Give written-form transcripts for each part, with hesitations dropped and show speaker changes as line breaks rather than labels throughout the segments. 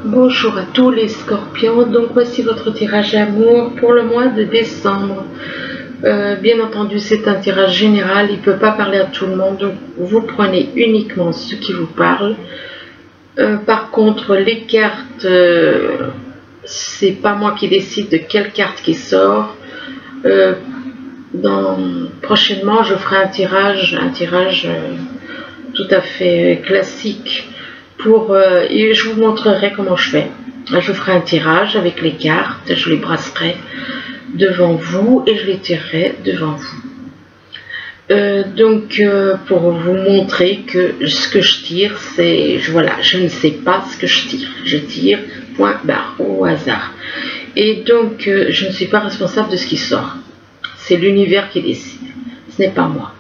Bonjour à tous les scorpions, donc voici votre tirage amour pour le mois de décembre. Bien entendu c'est un tirage général, il ne peut pas parler à tout le monde, donc vous prenez uniquement ce qui vous parle. Par contre les cartes, c'est pas moi qui décide de quelle carte qui sort. Prochainement je ferai un tirage tout à fait classique et je vous montrerai comment je fais. Je ferai un tirage avec les cartes, je les brasserai devant vous et je les tirerai devant vous. Pour vous montrer que ce que je tire, c'est voilà, je ne sais pas ce que je tire point barre au hasard. Et donc je ne suis pas responsable de ce qui sort. C'est l'univers qui décide, ce n'est pas moi.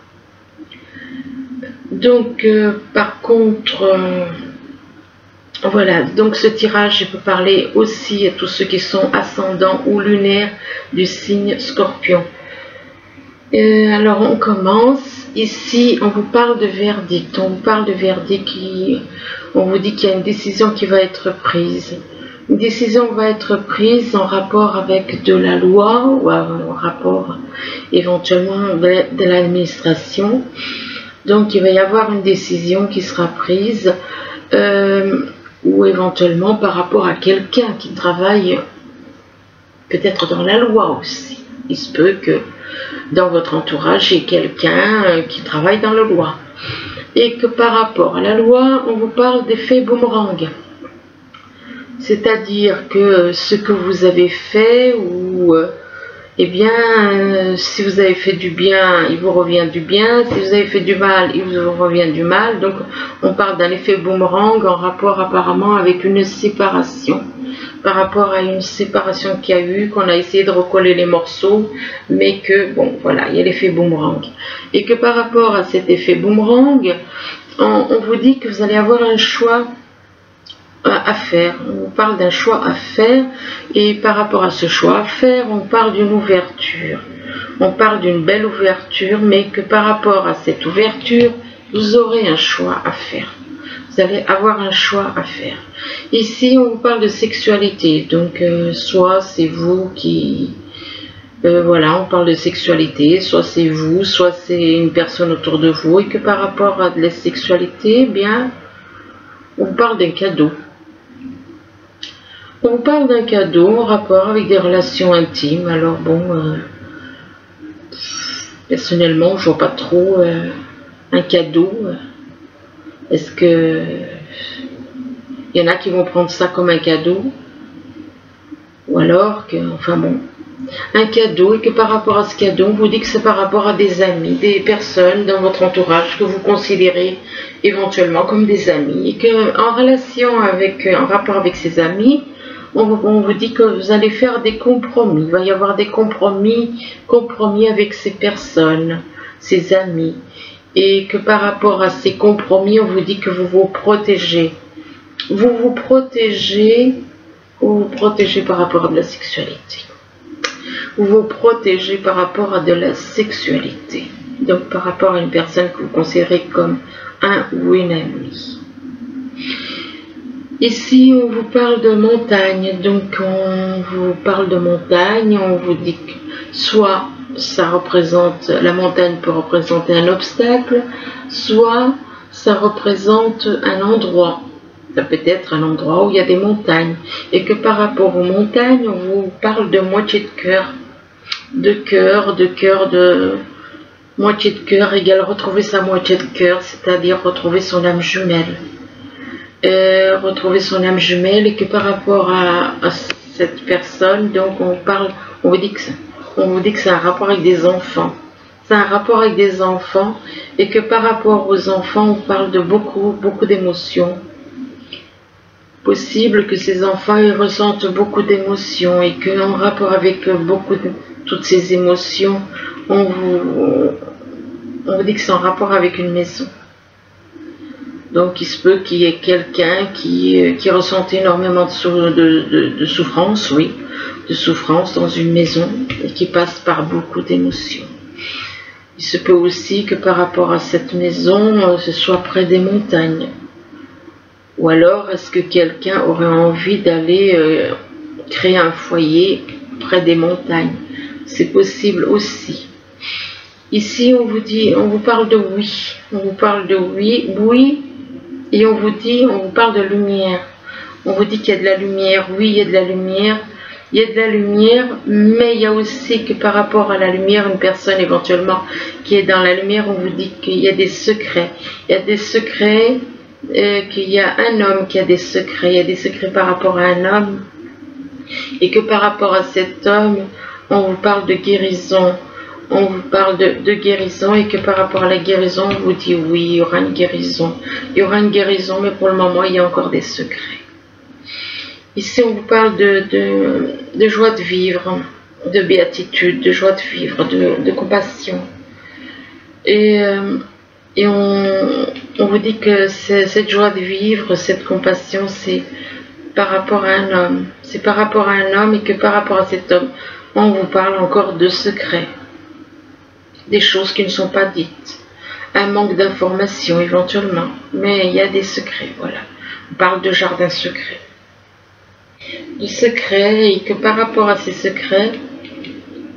Donc par contre voilà, donc ce tirage, je peux parler aussi à tous ceux qui sont ascendants ou lunaires du signe Scorpion. Alors on commence. Ici, on vous parle de verdict. On vous parle de verdict. On vous dit qu'il y a une décision qui va être prise. Une décision va être prise en rapport avec de la loi ou en rapport éventuellement de l'administration. Donc il va y avoir une décision qui sera prise. Ou éventuellement par rapport à quelqu'un qui travaille peut-être dans la loi aussi. Il se peut que dans votre entourage, il y ait quelqu'un qui travaille dans la loi. Et que par rapport à la loi, on vous parle d'effet boomerang. C'est-à-dire que ce que vous avez fait, ou eh bien, si vous avez fait du bien, il vous revient du bien. Si vous avez fait du mal, il vous revient du mal. Donc, on parle d'un effet boomerang en rapport apparemment avec une séparation. Par rapport à une séparation qu'il y a eu, qu'on a essayé de recoller les morceaux, mais que, bon, voilà, il y a l'effet boomerang. Et que par rapport à cet effet boomerang, on vous dit que vous allez avoir un choix à faire. On parle d'un choix à faire, et par rapport à ce choix à faire, on parle d'une ouverture. On parle d'une belle ouverture, mais que par rapport à cette ouverture, vous aurez un choix à faire. Vous allez avoir un choix à faire. Ici, on vous parle de sexualité, donc soit c'est vous qui... voilà, on parle de sexualité, soit c'est vous, soit c'est une personne autour de vous, et que par rapport à de la sexualité, eh bien, on vous parle d'un cadeau. On vous parle d'un cadeau en rapport avec des relations intimes. Alors bon, personnellement, je vois pas trop un cadeau. Est-ce que il y en a qui vont prendre ça comme un cadeau? Ou alors que, enfin bon, un cadeau, et que par rapport à ce cadeau, on vous dit que c'est par rapport à des amis, des personnes dans votre entourage que vous considérez éventuellement comme des amis, et que en relation avec, en rapport avec ces amis, on vous dit que vous allez faire des compromis. Il va y avoir des compromis avec ces personnes, ces amis. Et que par rapport à ces compromis, on vous dit que vous vous protégez. Vous vous protégez par rapport à de la sexualité. Vous vous protégez par rapport à de la sexualité. Donc par rapport à une personne que vous considérez comme un ou une amie. Ici, on vous parle de montagne, donc on vous parle de montagne, on vous dit que soit ça représente, la montagne peut représenter un obstacle, soit ça représente un endroit, ça peut être un endroit où il y a des montagnes, et que par rapport aux montagnes, on vous parle de moitié de cœur, moitié de cœur égale retrouver sa moitié de cœur, c'est-à-dire retrouver son âme jumelle. Retrouver son âme jumelle, et que par rapport à cette personne, donc on vous dit que c'est un rapport avec des enfants. C'est un rapport avec des enfants, et que par rapport aux enfants, on parle de beaucoup d'émotions. Possible que ces enfants ils ressentent beaucoup d'émotions, et qu'en rapport avec toutes ces émotions, on vous dit que c'est en rapport avec une maison. Donc il se peut qu'il y ait quelqu'un qui ressente énormément de souffrance, oui, de souffrance dans une maison, et qui passe par beaucoup d'émotions. Il se peut aussi que par rapport à cette maison, ce soit près des montagnes. Ou alors, est-ce que quelqu'un aurait envie d'aller créer un foyer près des montagnes? C'est possible aussi. Ici, on vous dit, on vous parle de oui. On vous parle de oui, oui, et on vous parle de lumière. On vous dit qu'il y a de la lumière. Oui, il y a de la lumière. Il y a de la lumière, mais il y a aussi que par rapport à la lumière, une personne éventuellement qui est dans la lumière, on vous dit qu'il y a des secrets. Il y a des secrets, qu'il y a un homme qui a des secrets. Il y a des secrets par rapport à un homme. Et que par rapport à cet homme, on vous parle de guérison. On vous parle de guérison et que par rapport à la guérison, on vous dit oui, il y aura une guérison. Il y aura une guérison, mais pour le moment, il y a encore des secrets. Ici, on vous parle de joie de vivre, de béatitude, de joie de vivre, de compassion. Et on vous dit que cette joie de vivre, cette compassion, c'est par rapport à un homme. C'est par rapport à un homme et que par rapport à cet homme, on vous parle encore de secrets. Des choses qui ne sont pas dites. Un manque d'informations éventuellement. Mais il y a des secrets, voilà. On parle de jardin secret. De secrets et que par rapport à ces secrets,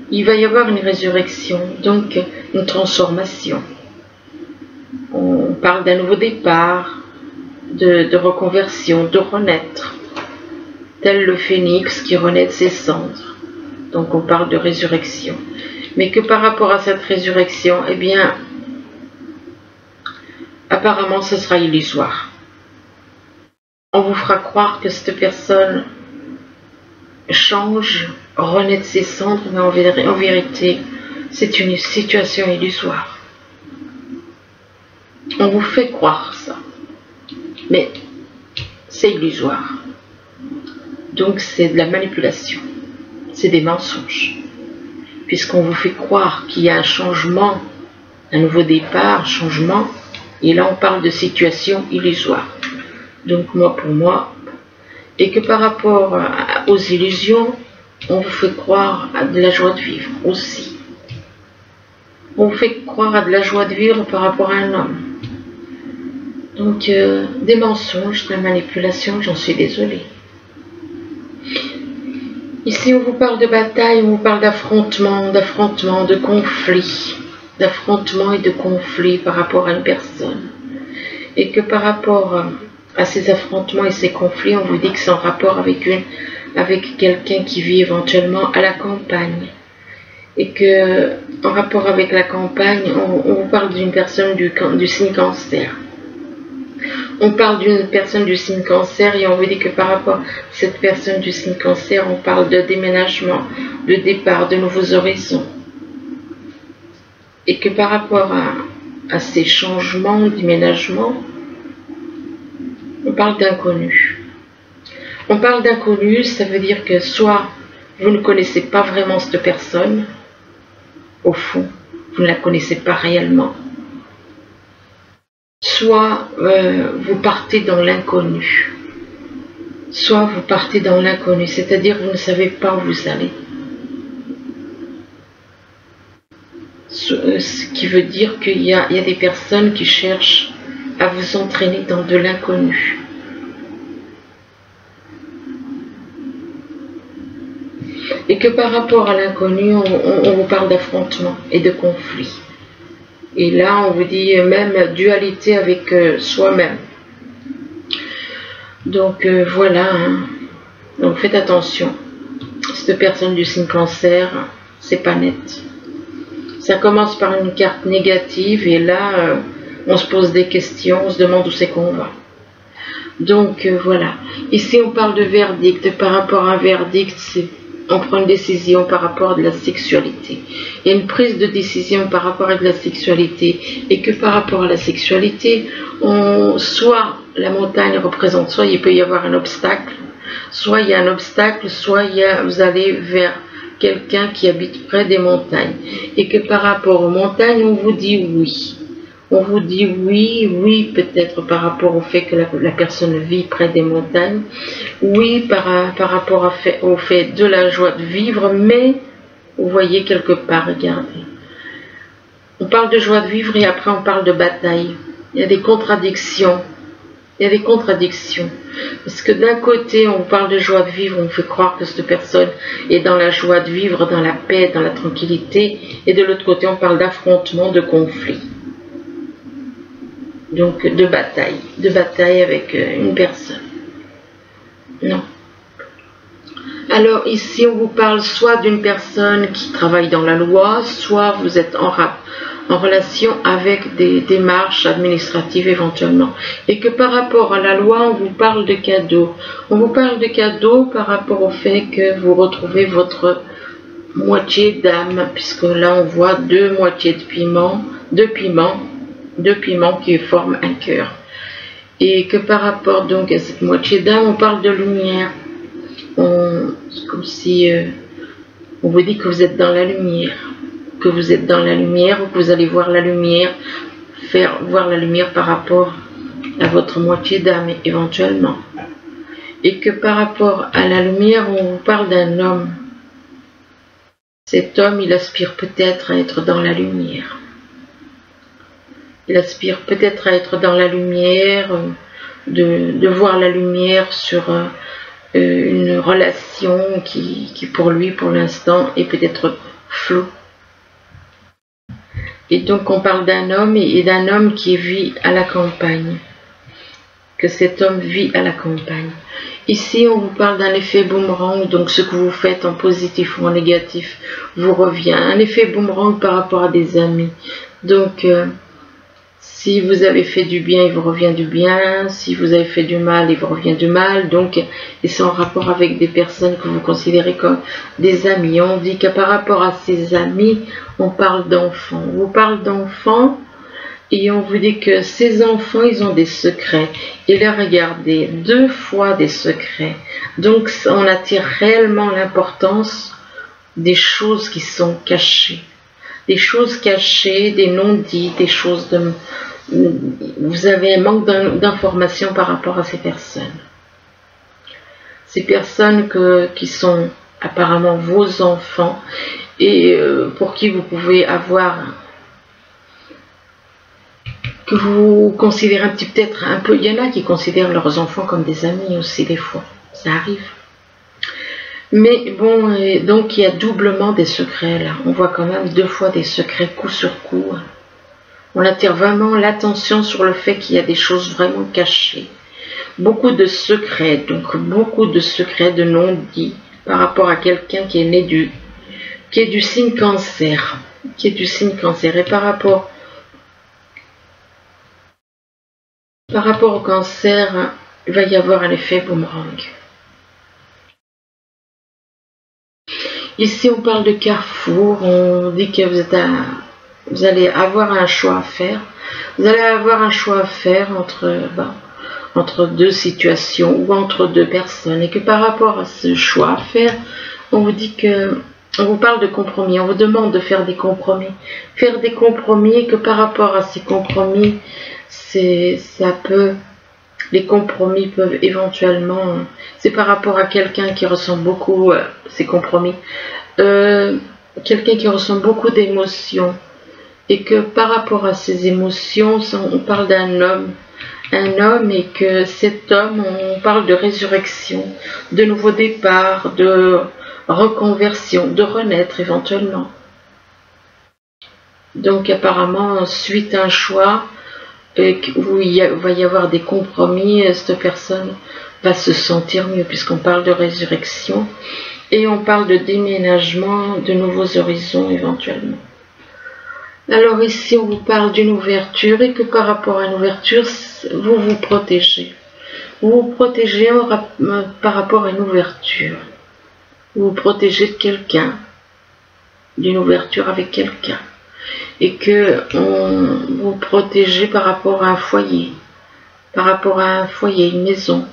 il va y avoir une résurrection, donc une transformation. On parle d'un nouveau départ, de reconversion, de renaître, tel le phénix qui renaît de ses cendres. Donc on parle de résurrection. Mais que par rapport à cette résurrection, eh bien, apparemment ce sera illusoire. On vous fera croire que cette personne change, renaît de ses cendres, mais en vérité, c'est une situation illusoire. On vous fait croire ça, mais c'est illusoire. Donc c'est de la manipulation, c'est des mensonges. Puisqu'on vous fait croire qu'il y a un changement, un nouveau départ, un changement, et là on parle de situation illusoire. Donc moi pour moi, et que par rapport aux illusions, on vous fait croire à de la joie de vivre aussi. On vous fait croire à de la joie de vivre par rapport à un homme. Donc des mensonges, de la manipulation, j'en suis désolée. Ici, on vous parle de bataille, on vous parle d'affrontement, de conflit, d'affrontement et de conflit par rapport à une personne. Et que par rapport à ces affrontements et ces conflits, on vous dit que c'est en rapport avec quelqu'un qui vit éventuellement à la campagne. Et que, en rapport avec la campagne, on vous parle d'une personne du signe cancer. On parle d'une personne du signe cancer et on vous dit que par rapport à cette personne du signe cancer, on parle de déménagement, de départ, de nouveaux horizons. Et que par rapport à ces changements, déménagements, on parle d'inconnu. On parle d'inconnu, ça veut dire que soit vous ne connaissez pas vraiment cette personne, au fond, vous ne la connaissez pas réellement, soit vous partez dans l'inconnu. Soit vous partez dans l'inconnu, c'est-à-dire vous ne savez pas où vous allez. Ce qui veut dire qu'il y a des personnes qui cherchent à vous entraîner dans de l'inconnu. Et que par rapport à l'inconnu, on vous parle d'affrontement et de conflit. Et là, on vous dit même dualité avec soi-même. Donc voilà, hein. Donc faites attention. Cette personne du signe cancer, c'est pas net. Ça commence par une carte négative et là, on se pose des questions, on se demande où c'est qu'on va. Donc voilà. Ici, on parle de verdict. Par rapport à un verdict, on prend une décision par rapport à de la sexualité. Il y a une prise de décision par rapport à de la sexualité. Et que par rapport à la sexualité, soit la montagne représente, soit il peut y avoir un obstacle, soit il y a un obstacle, soit vous allez vers quelqu'un qui habite près des montagnes. Et que par rapport aux montagnes, on vous dit oui. On vous dit oui, peut-être par rapport au fait que la personne vit près des montagnes. Oui, par rapport au fait de la joie de vivre, mais vous voyez quelque part, regardez. On parle de joie de vivre et après on parle de bataille. Il y a des contradictions. Il y a des contradictions. Parce que d'un côté, on parle de joie de vivre, on fait croire que cette personne est dans la joie de vivre, dans la paix, dans la tranquillité. Et de l'autre côté, on parle d'affrontement, de conflit. Donc de bataille avec une personne. Non. Alors ici, on vous parle soit d'une personne qui travaille dans la loi, soit vous êtes en relation avec des démarches administratives éventuellement. Et que par rapport à la loi, on vous parle de cadeaux. On vous parle de cadeaux par rapport au fait que vous retrouvez votre moitié d'âme, puisque là on voit deux moitiés de piment, deux piments qui forment un cœur. Et que par rapport donc à cette moitié d'âme, on parle de lumière. C'est comme si on vous dit que vous êtes dans la lumière. Que vous êtes dans la lumière, ou que vous allez voir la lumière, voir la lumière par rapport à votre moitié d'âme éventuellement. Et que par rapport à la lumière, on vous parle d'un homme. Cet homme, il aspire peut-être à être dans la lumière. Il aspire peut-être à être dans la lumière, de voir la lumière sur une relation qui pour lui, pour l'instant, est peut-être floue. Et donc on parle d'un homme et d'un homme qui vit à la campagne. Que cet homme vit à la campagne. Ici on vous parle d'un effet boomerang, donc ce que vous faites en positif ou en négatif vous revient. Un effet boomerang par rapport à des amis. Donc si vous avez fait du bien, il vous revient du bien. Si vous avez fait du mal, il vous revient du mal. Donc, et c'est en rapport avec des personnes que vous considérez comme des amis. On dit que par rapport à ces amis, on parle d'enfants. On vous parle d'enfants et on vous dit que ces enfants, ils ont des secrets. Et là, regardez, 2 fois des secrets. Donc, on attire réellement l'importance des choses qui sont cachées. Des choses cachées, des non-dits, des choses de... Vous avez un manque d'informations par rapport à ces personnes. Ces personnes qui sont apparemment vos enfants et pour qui vous pouvez avoir... que vous considérez peut-être un peu... Il y en a qui considèrent leurs enfants comme des amis aussi des fois. Ça arrive. Mais bon, donc il y a doublement des secrets là. On voit quand même 2 fois des secrets coup sur coup. On attire vraiment l'attention sur le fait qu'il y a des choses vraiment cachées. Beaucoup de secrets, donc beaucoup de secrets de non-dits par rapport à quelqu'un qui est né qui est du signe cancer. Qui est du signe cancer. Et par rapport au cancer, il va y avoir un effet boomerang. Ici, on parle de carrefour, on dit que vous allez avoir un choix à faire. Vous allez avoir un choix à faire entre 2 situations ou entre 2 personnes. Et que par rapport à ce choix à faire, on vous dit que, on vous parle de compromis, on vous demande de faire des compromis. Faire des compromis et que par rapport à ces compromis, les compromis peuvent éventuellement, c'est par rapport à quelqu'un qui ressent beaucoup ces compromis, quelqu'un qui ressent beaucoup d'émotions et que par rapport à ces émotions, on parle d'un homme, et que cet homme, on parle de résurrection, de nouveau départ, de reconversion, de renaître éventuellement. Donc apparemment, suite à un choix, où il va y avoir des compromis, cette personne va se sentir mieux puisqu'on parle de résurrection et on parle de déménagement, de nouveaux horizons éventuellement. Alors ici on vous parle d'une ouverture et que par rapport à une ouverture, vous vous protégez. Vous vous protégez par rapport à une ouverture. Vous vous protégez de quelqu'un, d'une ouverture avec quelqu'un. Et que vous protégez par rapport à un foyer, une maison,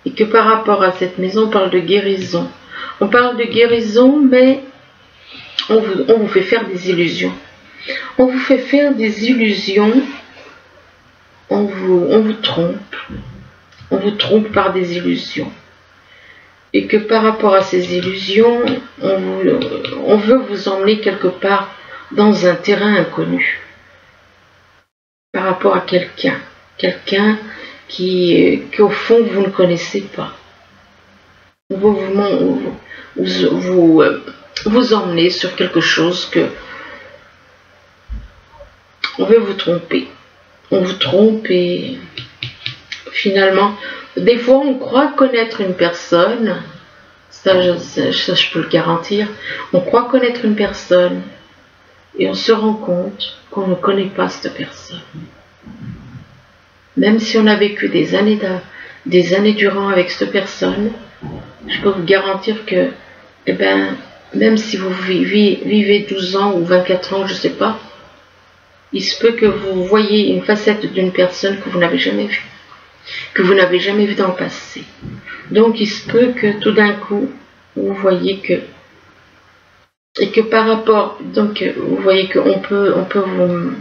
et que par rapport à cette maison, on parle de guérison. On parle de guérison, mais on vous fait faire des illusions. On vous fait faire des illusions, on vous trompe par des illusions. Et que par rapport à ces illusions, on veut vous emmener quelque part dans un terrain inconnu par rapport à quelqu'un qu'au fond vous ne connaissez pas. Vous emmenez sur quelque chose que on veut vous tromper. On vous trompe et finalement, des fois on croit connaître une personne, ça je peux le garantir, on croit connaître une personne et on se rend compte qu'on ne connaît pas cette personne. Même si on a vécu des années durant avec cette personne, je peux vous garantir que, eh ben, même si vous vivez 12 ans ou 24 ans, je ne sais pas, il se peut que vous voyez une facette d'une personne que vous n'avez jamais vue, dans le passé. Donc il se peut que tout d'un coup, vous voyez que, et que par rapport, donc vous voyez qu'on peut vous...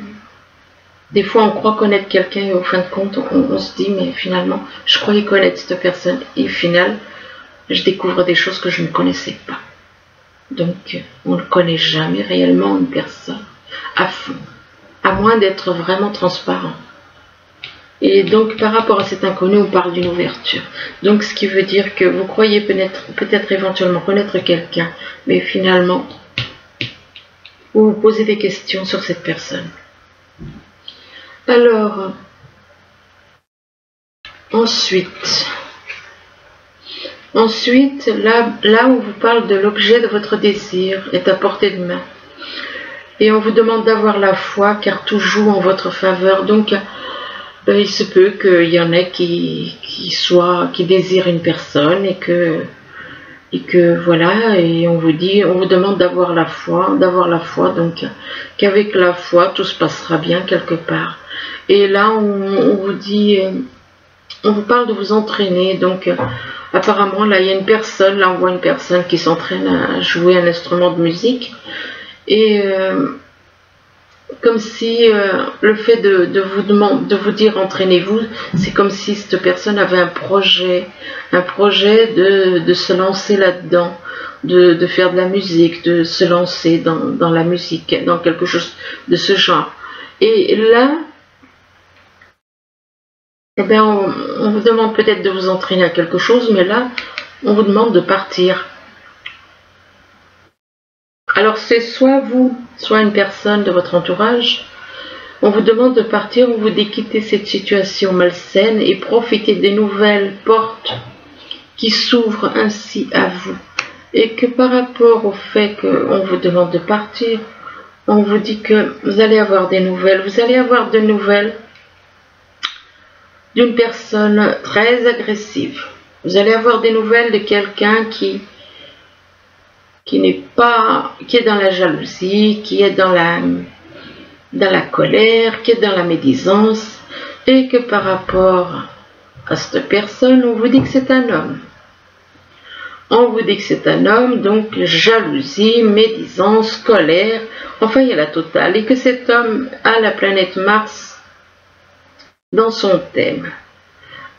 Des fois, on croit connaître quelqu'un et au fin de compte, on se dit, mais finalement, je croyais connaître cette personne. Et au final, je découvre des choses que je ne connaissais pas. Donc, on ne connaît jamais réellement une personne à fond, à moins d'être vraiment transparent. Et donc, par rapport à cet inconnu, on parle d'une ouverture. Donc, ce qui veut dire que vous croyez peut-être éventuellement connaître quelqu'un, mais finalement, vous vous posez des questions sur cette personne. Alors, ensuite, là où vous parle de l'objet de votre désir est à portée de main. Et on vous demande d'avoir la foi, car tout joue en votre faveur. Donc, il se peut qu'il y en ait qui désirent une personne et que voilà, et on vous demande d'avoir la foi, donc qu'avec la foi, tout se passera bien quelque part. Et là, on vous dit, on vous parle de vous entraîner, donc apparemment, là, il y a une personne, là, on voit une personne qui s'entraîne à jouer un instrument de musique, et comme si le fait de vous dire entraînez-vous, c'est comme si cette personne avait un projet de se lancer là-dedans, de faire de la musique, de se lancer dans la musique, dans quelque chose de ce genre. Et là, eh bien, on vous demande peut-être de vous entraîner à quelque chose, mais là, on vous demande de partir. Alors c'est soit vous, soit une personne de votre entourage, on vous demande de partir, on vous dit quitter cette situation malsaine et profiter des nouvelles portes qui s'ouvrent ainsi à vous. Et que par rapport au fait qu'on vous demande de partir, on vous dit que vous allez avoir des nouvelles, vous allez avoir de nouvelles d'une personne très agressive. Vous allez avoir des nouvelles de quelqu'un qui est dans la jalousie, qui est dans la colère, qui est dans la médisance, et que par rapport à cette personne, on vous dit que c'est un homme. On vous dit que c'est un homme, donc jalousie, médisance, colère, enfin il y a la totale, et que cet homme a la planète Mars dans son thème.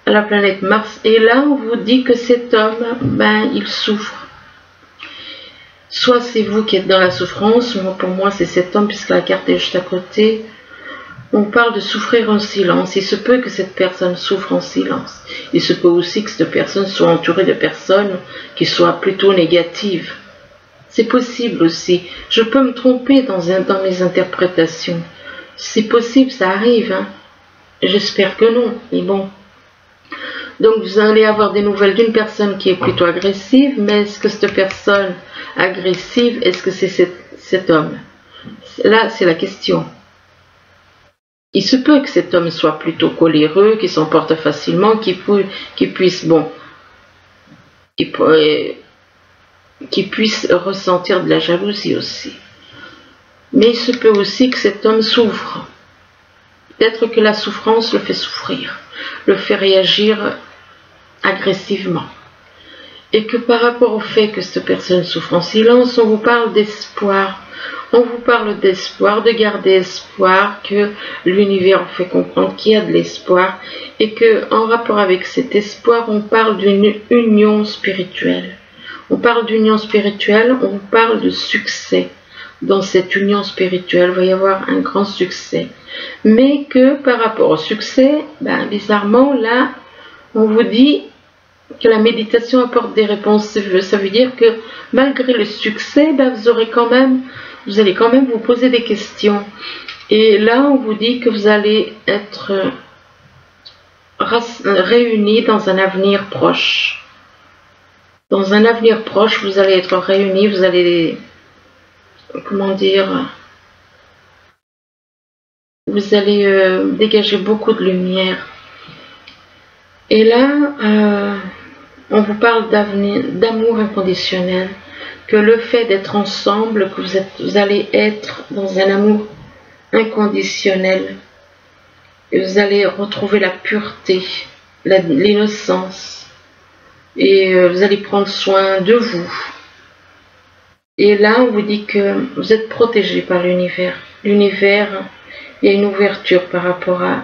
À la planète Mars, et là on vous dit que cet homme, il souffre. Soit c'est vous qui êtes dans la souffrance, pour moi c'est cet homme puisque la carte est juste à côté. On parle de souffrir en silence. Il se peut que cette personne souffre en silence. Il se peut aussi que cette personne soit entourée de personnes qui soient plutôt négatives. C'est possible aussi. Je peux me tromper dans mes interprétations. C'est possible, ça arrive. Hein. J'espère que non, mais bon. Donc vous allez avoir des nouvelles d'une personne qui est plutôt agressive, mais est-ce que cette personne agressive, est-ce que c'est cet homme? Là, c'est la question. Il se peut que cet homme soit plutôt coléreux, qui s'emporte facilement, qui puisse ressentir de la jalousie aussi. Mais il se peut aussi que cet homme souffre. Peut-être que la souffrance le fait souffrir, le fait réagir agressivement. Et que par rapport au fait que cette personne souffre en silence, on vous parle d'espoir. On vous parle d'espoir, de garder espoir, que l'univers vous fait comprendre qu'il y a de l'espoir et que en rapport avec cet espoir, on parle d'une union spirituelle. On parle d'union spirituelle, on vous parle de succès dans cette union spirituelle, il va y avoir un grand succès. Mais que par rapport au succès, ben, bizarrement, là, on vous dit que la méditation apporte des réponses. Ça veut dire que malgré le succès, ben, vous allez quand même vous poser des questions. Et là, on vous dit que vous allez être réunis dans un avenir proche. Dans un avenir proche, vous allez être réunis, vous allez, comment dire, vous allez dégager beaucoup de lumière. Et là, on vous parle d'amour inconditionnel, que le fait d'être ensemble, que vous allez être dans un amour inconditionnel, et vous allez retrouver la pureté, l'innocence, et vous allez prendre soin de vous. Et là, on vous dit que vous êtes protégé par l'univers. L'univers, il y a une ouverture par rapport à...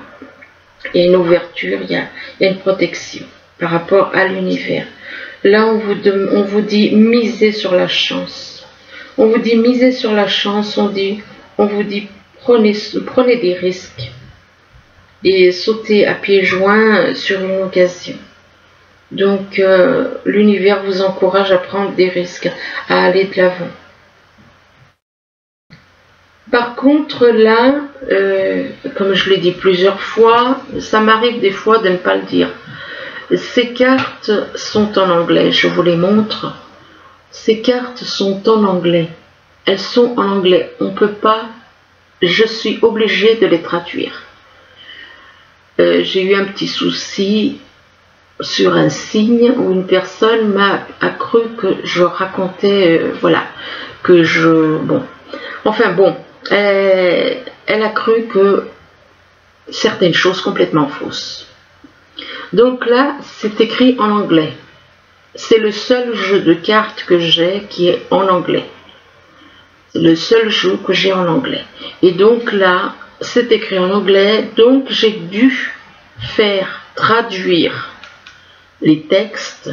Il y a une ouverture, il y a une protection par rapport à l'univers. Là, on vous dit misez sur la chance. On vous dit misez sur la chance, on vous dit prenez des risques et sautez à pieds joints sur une occasion. Donc, l'univers vous encourage à prendre des risques, à aller de l'avant. Par contre, là, comme je l'ai dit plusieurs fois, ça m'arrive des fois de ne pas le dire. Ces cartes sont en anglais, je vous les montre. Ces cartes sont en anglais. Elles sont en anglais. On ne peut pas, je suis obligée de les traduire. J'ai eu un petit souci sur un signe où une personne a cru que je racontais, voilà, que je... Bon, enfin bon, elle a cru que certaines choses complètement fausses. Donc là, c'est écrit en anglais. C'est le seul jeu de cartes que j'ai qui est en anglais. C'est le seul jeu que j'ai en anglais. Et donc là, c'est écrit en anglais, donc j'ai dû faire traduire les textes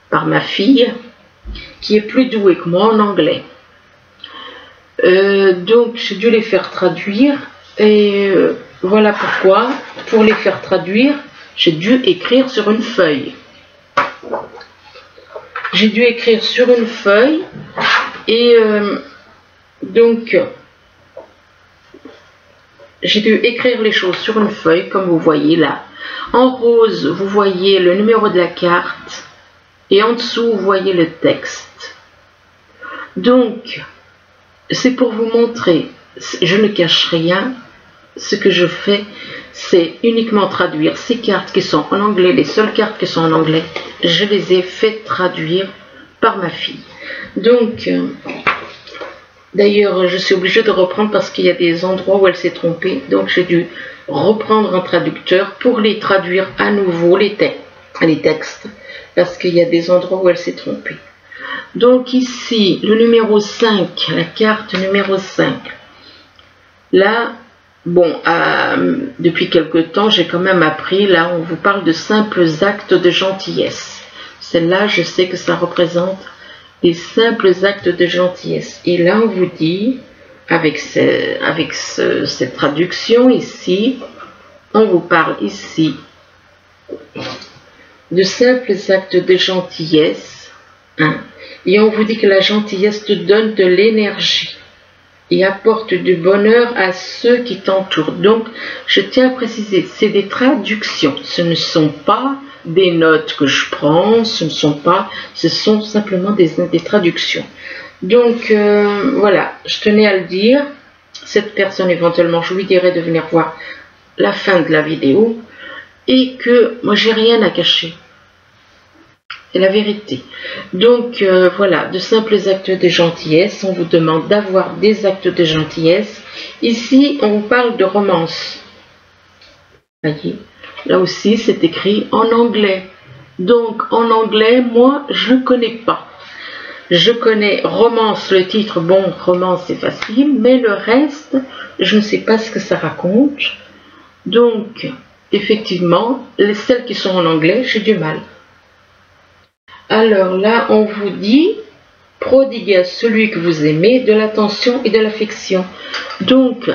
par ma fille, qui est plus douée que moi en anglais. Donc j'ai dû les faire traduire, et voilà pourquoi, pour les faire traduire, j'ai dû écrire sur une feuille. J'ai dû écrire sur une feuille, et donc j'ai dû écrire les choses sur une feuille, comme vous voyez là. En rose, vous voyez le numéro de la carte, et en dessous, vous voyez le texte. Donc, c'est pour vous montrer, je ne cache rien, ce que je fais, c'est uniquement traduire ces cartes qui sont en anglais, les seules cartes qui sont en anglais, je les ai fait traduire par ma fille. Donc, d'ailleurs, je suis obligée de reprendre parce qu'il y a des endroits où elle s'est trompée, donc j'ai dû reprendre un traducteur pour les traduire à nouveau, les textes, parce qu'il y a des endroits où elle s'est trompée. Donc ici, le numéro 5, la carte numéro 5. Là, bon, depuis quelque temps, j'ai quand même appris, là, on vous parle de simples actes de gentillesse. Celle-là, je sais que ça représente des simples actes de gentillesse. Et là, on vous dit, avec cette traduction ici, on vous parle ici de simples actes de gentillesse, hein, et on vous dit que la gentillesse te donne de l'énergie et apporte du bonheur à ceux qui t'entourent. Donc, je tiens à préciser, c'est des traductions, ce ne sont pas des notes que je prends, ce sont simplement des traductions. Donc, voilà, je tenais à le dire. Cette personne, éventuellement, je lui dirai de venir voir la fin de la vidéo, et que moi, j'ai rien à cacher. C'est la vérité. Donc, voilà, de simples actes de gentillesse. On vous demande d'avoir des actes de gentillesse. Ici, on vous parle de romance. Voyez, là aussi, c'est écrit en anglais. Donc, en anglais, moi, je ne connais pas. Je connais romance, le titre, bon, romance, c'est facile, mais le reste, je ne sais pas ce que ça raconte. Donc, effectivement, celles qui sont en anglais, j'ai du mal. Alors là, on vous dit, prodiguer à celui que vous aimez de l'attention et de l'affection. Donc,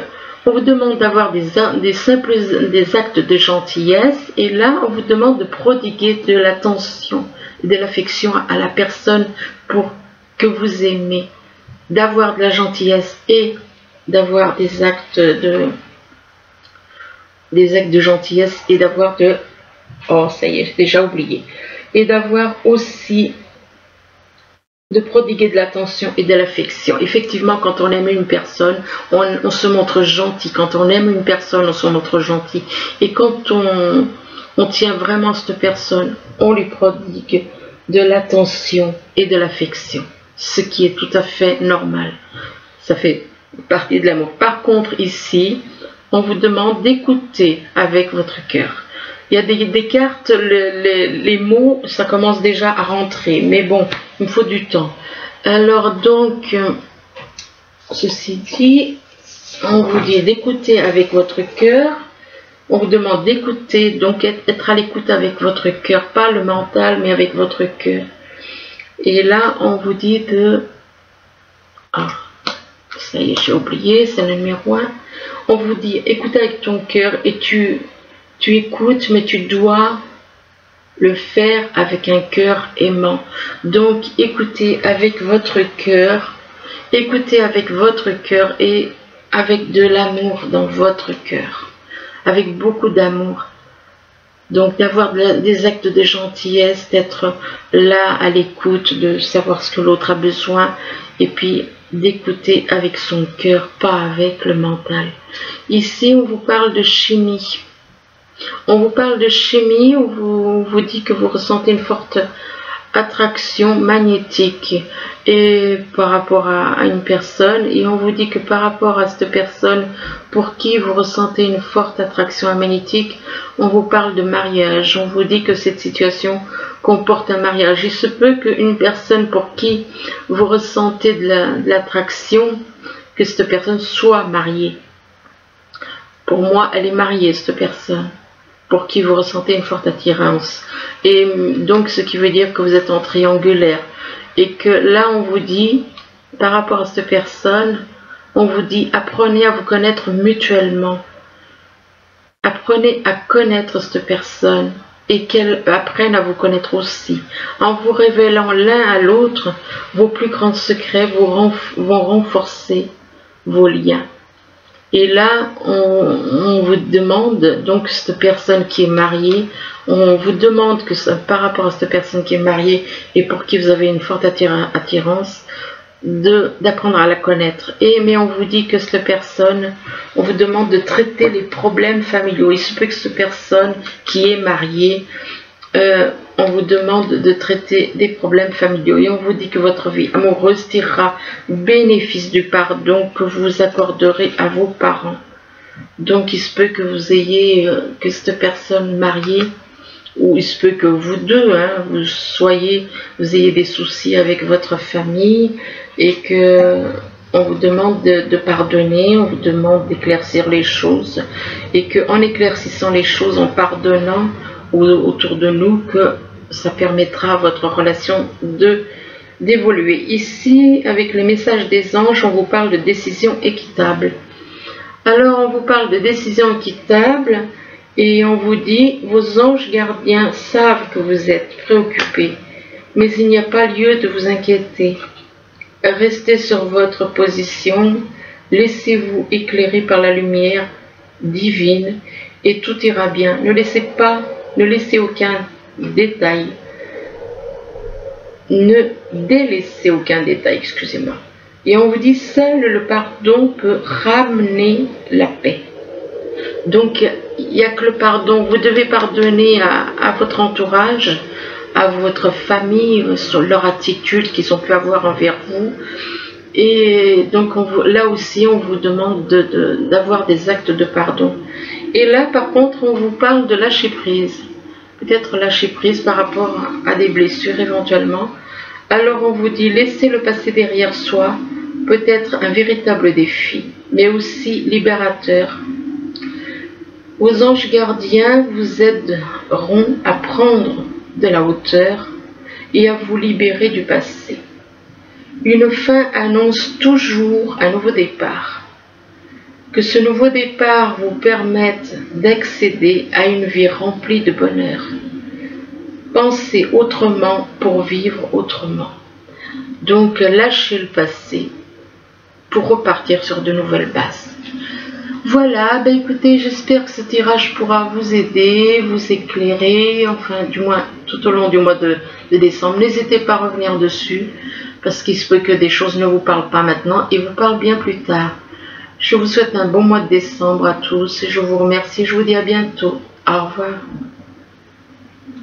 on vous demande d'avoir des actes de gentillesse, et là, on vous demande de prodiguer de l'attention et de l'affection à la personne que vous aimez, d'avoir de la gentillesse et d'avoir des actes de gentillesse et d'avoir de... Oh, ça y est, j'ai déjà oublié. Et d'avoir aussi de prodiguer de l'attention et de l'affection. Effectivement, quand on aime une personne, on se montre gentil. Quand on aime une personne, on se montre gentil. Et quand on tient vraiment cette personne, on lui prodigue de l'attention et de l'affection. Ce qui est tout à fait normal. Ça fait partie de l'amour. Par contre, ici, on vous demande d'écouter avec votre cœur. Il y a des cartes, les mots, ça commence déjà à rentrer. Mais bon, il me faut du temps. Alors donc, ceci dit, on vous dit d'écouter avec votre cœur. On vous demande d'écouter, donc être à l'écoute avec votre cœur. Pas le mental, mais avec votre cœur. Et là, on vous dit de... Ah, ça y est, j'ai oublié, c'est le numéro 1. On vous dit, écoute avec ton cœur et tu écoutes, mais tu dois le faire avec un cœur aimant. Donc, écoutez avec votre cœur et avec de l'amour dans votre cœur, avec beaucoup d'amour. Donc, d'avoir des actes de gentillesse, d'être là à l'écoute, de savoir ce que l'autre a besoin, et puis d'écouter avec son cœur, pas avec le mental. Ici, on vous parle de chimie. On vous parle de chimie, on vous dit que vous ressentez une forte attraction magnétique et par rapport à une personne, et on vous dit que par rapport à cette personne pour qui vous ressentez une forte attraction magnétique, on vous parle de mariage. On vous dit que cette situation comporte un mariage. Il se peut qu'une personne pour qui vous ressentez de l'attraction, que cette personne soit mariée. Pour moi, elle est mariée, cette personne pour qui vous ressentez une forte attirance. Et donc, ce qui veut dire que vous êtes en triangulaire. Et que là, on vous dit, par rapport à cette personne, on vous dit, apprenez à vous connaître mutuellement. Apprenez à connaître cette personne et qu'elle apprenne à vous connaître aussi. En vous révélant l'un à l'autre, vos plus grands secrets vont renforcer vos liens. Et là, on vous demande, donc cette personne qui est mariée, on vous demande que par rapport à cette personne qui est mariée et pour qui vous avez une forte attirance, d'apprendre à la connaître. Mais on vous dit que cette personne, on vous demande de traiter les problèmes familiaux. Il se peut que cette personne qui est mariée, on vous demande de traiter des problèmes familiaux, et on vous dit que votre vie amoureuse tirera bénéfice du pardon que vous accorderez à vos parents. Donc il se peut que vous ayez, que cette personne mariée, ou il se peut que vous deux, vous ayez des soucis avec votre famille, et que on vous demande de pardonner, on vous demande d'éclaircir les choses, et qu'en éclaircissant les choses, en pardonnant autour de nous, que ça permettra à votre relation d'évoluer. Ici, avec les messages des anges, on vous parle de décision équitable. Alors, on vous parle de décision équitable et on vous dit, vos anges gardiens savent que vous êtes préoccupés, mais il n'y a pas lieu de vous inquiéter. Restez sur votre position, laissez-vous éclairer par la lumière divine et tout ira bien. Ne laissez aucun détail. Ne délaissez aucun détail, excusez-moi. Et on vous dit, seul le pardon peut ramener la paix. Donc, il n'y a que le pardon. Vous devez pardonner à votre entourage, à votre famille, sur leur attitude qu'ils ont pu avoir envers vous. Et donc, là aussi, on vous demande d'avoir des actes de pardon. Et là, par contre, on vous parle de lâcher prise. Peut-être lâcher prise par rapport à des blessures éventuellement. Alors on vous dit, laissez le passé derrière soi, peut-être un véritable défi, mais aussi libérateur. Vos anges gardiens vous aideront à prendre de la hauteur et à vous libérer du passé. Une fin annonce toujours un nouveau départ. Que ce nouveau départ vous permette d'accéder à une vie remplie de bonheur. Pensez autrement pour vivre autrement. Donc lâchez le passé pour repartir sur de nouvelles bases. Voilà, ben écoutez, j'espère que ce tirage pourra vous aider, vous éclairer, enfin du moins tout au long du mois de décembre. N'hésitez pas à revenir dessus, parce qu'il se peut que des choses ne vous parlent pas maintenant et vous parlent bien plus tard. Je vous souhaite un bon mois de décembre à tous et je vous remercie, je vous dis à bientôt. Au revoir.